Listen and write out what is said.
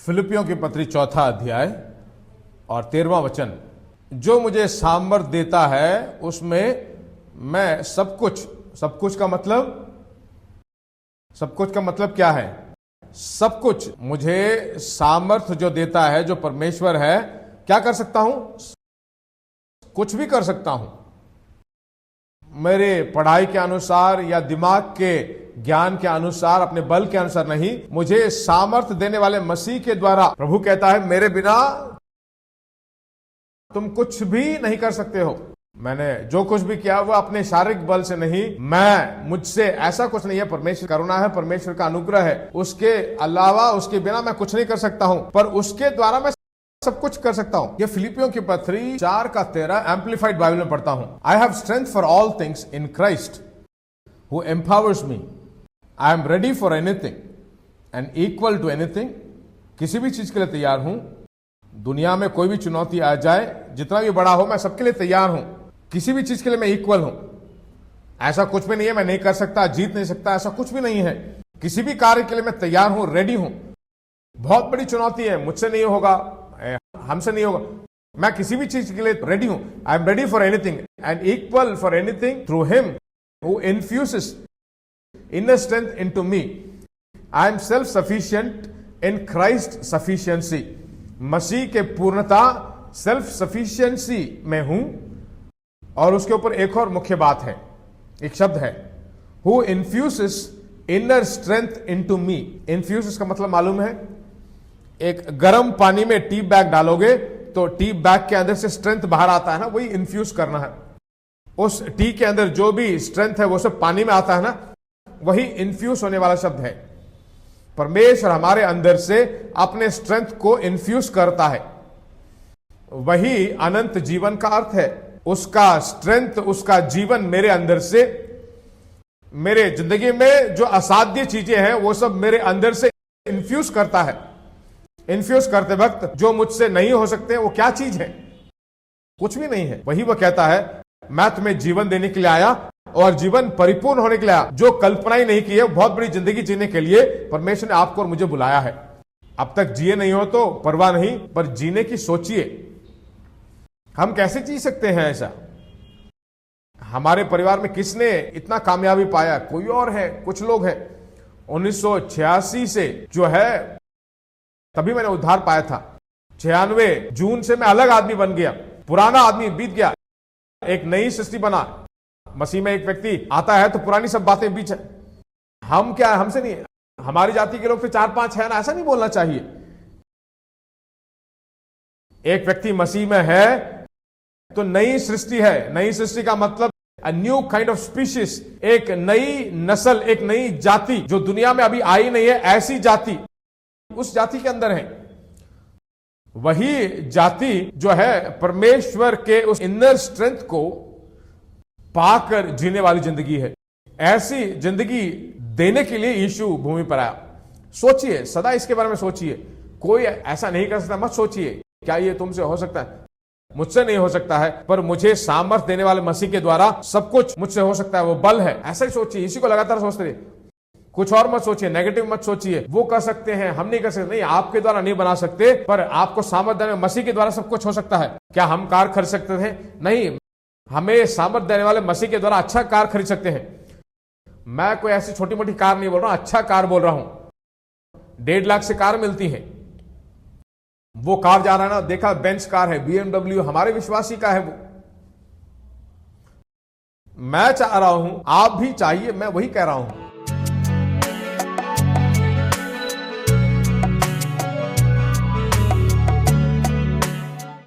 फिलिपियों की पत्री 4 अध्याय और 13वां वचन। जो मुझे सामर्थ देता है उसमें मैं सब कुछ का मतलब क्या है? सब कुछ मुझे सामर्थ जो देता है, जो परमेश्वर है, क्या कर सकता हूं? कुछ भी कर सकता हूं। मेरे पढ़ाई के अनुसार या दिमाग के ज्ञान के अनुसार, अपने बल के अनुसार नहीं, मुझे सामर्थ देने वाले मसीह के द्वारा। प्रभु कहता है मेरे बिना तुम कुछ भी नहीं कर सकते हो। मैंने जो कुछ भी किया वो अपने शारीरिक बल से नहीं, मुझसे ऐसा कुछ नहीं है। परमेश्वर करुणा है, परमेश्वर का अनुग्रह है, उसके अलावा, उसके बिना मैं कुछ नहीं कर सकता हूं, पर उसके द्वारा मैं सब कुछ कर सकता हूं। ये फिलिपियों की पत्री 4:13 एम्पलीफाइड बाइबल में पढ़ता हूं। I have strength for all things in Christ who empowers me. I am ready for anything and equal to anything. किसी भी चीज के लिए तैयार हूं। दुनिया में कोई भी चुनौती आ जाए, जितना भी बड़ा हो, मैं सबके लिए तैयार हूं। किसी भी चीज के लिए मैं इक्वल हूं। ऐसा कुछ भी नहीं है मैं नहीं कर सकता, जीत नहीं सकता, ऐसा कुछ भी नहीं है। किसी भी कार्य के लिए मैं तैयार हूं, रेडी हूं। बहुत बड़ी चुनौती है, मुझसे नहीं होगा, हमसे नहीं होगा, मैं किसी भी चीज के लिए रेडी हूं। I am ready for anything and equal for anything through him who infuses inner strength into me. I am self sufficient in Christ sufficiency. मसीह के पूर्णता, सेल्फ सफिशिएंसी में हूं। और उसके ऊपर एक और मुख्य बात है, एक शब्द है, who infuses inner strength into me. Infuses का मतलब मालूम है? एक गर्म पानी में टी बैग डालोगे तो टी बैग के अंदर से स्ट्रेंथ बाहर आता है ना, वही इन्फ्यूज करना है। उस टी के अंदर जो भी स्ट्रेंथ है वो सब पानी में आता है ना, वही इन्फ्यूज होने वाला शब्द है। परमेश्वर हमारे अंदर से अपने स्ट्रेंथ को इन्फ्यूज करता है, वही अनंत जीवन का अर्थ है। उसका स्ट्रेंथ, उसका जीवन मेरे अंदर से, मेरे जिंदगी में जो असाध्य चीजें हैं वो सब मेरे अंदर से इन्फ्यूज करता है। इन्फ्यूज करते वक्त जो मुझसे नहीं हो सकते वो क्या चीज है? कुछ भी नहीं है। वही वो कहता है मैं तुम्हें जीवन देने के लिए आया और जीवन परिपूर्ण होने के लिए आया। जो कल्पना ही नहीं की है, बहुत बड़ी जिंदगी जीने के लिए परमेश्वर ने आपको और मुझे बुलाया है। अब तक जिए नहीं हो तो परवाह नहीं, पर जीने की सोचिए। हम कैसे जी सकते हैं ऐसा? हमारे परिवार में किसने इतना कामयाबी पाया? कोई और है, कुछ लोग हैं। 1986 से जो है, तभी मैंने उद्धार पाया था। 96 जून से मैं अलग आदमी बन गया, पुराना आदमी बीत गया, एक नई सृष्टि बना। मसीह में एक व्यक्ति आता है तो पुरानी सब बातें बीच है। हम क्या है? हमसे नहीं, हमारी जाति के लोग तो 4-5 है ना, ऐसा नहीं बोलना चाहिए। एक व्यक्ति मसीह में है तो नई सृष्टि है। नई सृष्टि का मतलब a new kind of species, एक नई नस्ल, एक नई जाति जो दुनिया में अभी आई नहीं है। ऐसी जाति उस जाति के अंदर है। वही जाति जो है परमेश्वर के उस इनर स्ट्रेंथ को पाकर जीने वाली जिंदगी है। ऐसी जिंदगी देने के लिए यीशु भूमि पर आया। सोचिए, सदा इसके बारे में सोचिए। कोई ऐसा नहीं कर सकता, मत सोचिए क्या ये तुमसे हो सकता है। मुझसे नहीं हो सकता है, पर मुझे सामर्थ देने वाले मसीह के द्वारा सब कुछ मुझसे हो सकता है। वो बल है। ऐसा ही सोचिए, इसी को लगातार सोचते रहिए। कुछ और मत सोचिए, नेगेटिव मत सोचिए। वो कर सकते हैं, हम नहीं कर सकते। नहीं, आपके द्वारा नहीं बना सकते, पर आपको सामर्थ देने मसीह के द्वारा सब कुछ हो सकता है। क्या हम कार खरीद सकते थे? नहीं, हमें सामर्थ देने वाले मसीह के द्वारा अच्छा कार खरीद सकते हैं। मैं कोई ऐसी छोटी मोटी कार नहीं बोल रहा हूं, अच्छा कार बोल रहा हूं। 1.5 लाख से कार मिलती है। वो कार जा रहा है ना, देखा, बेंच कार है, BMW, हमारे विश्वासी का है वो। मैं चाह रहा हूं, आप भी चाहिए, मैं वही कह रहा हूं।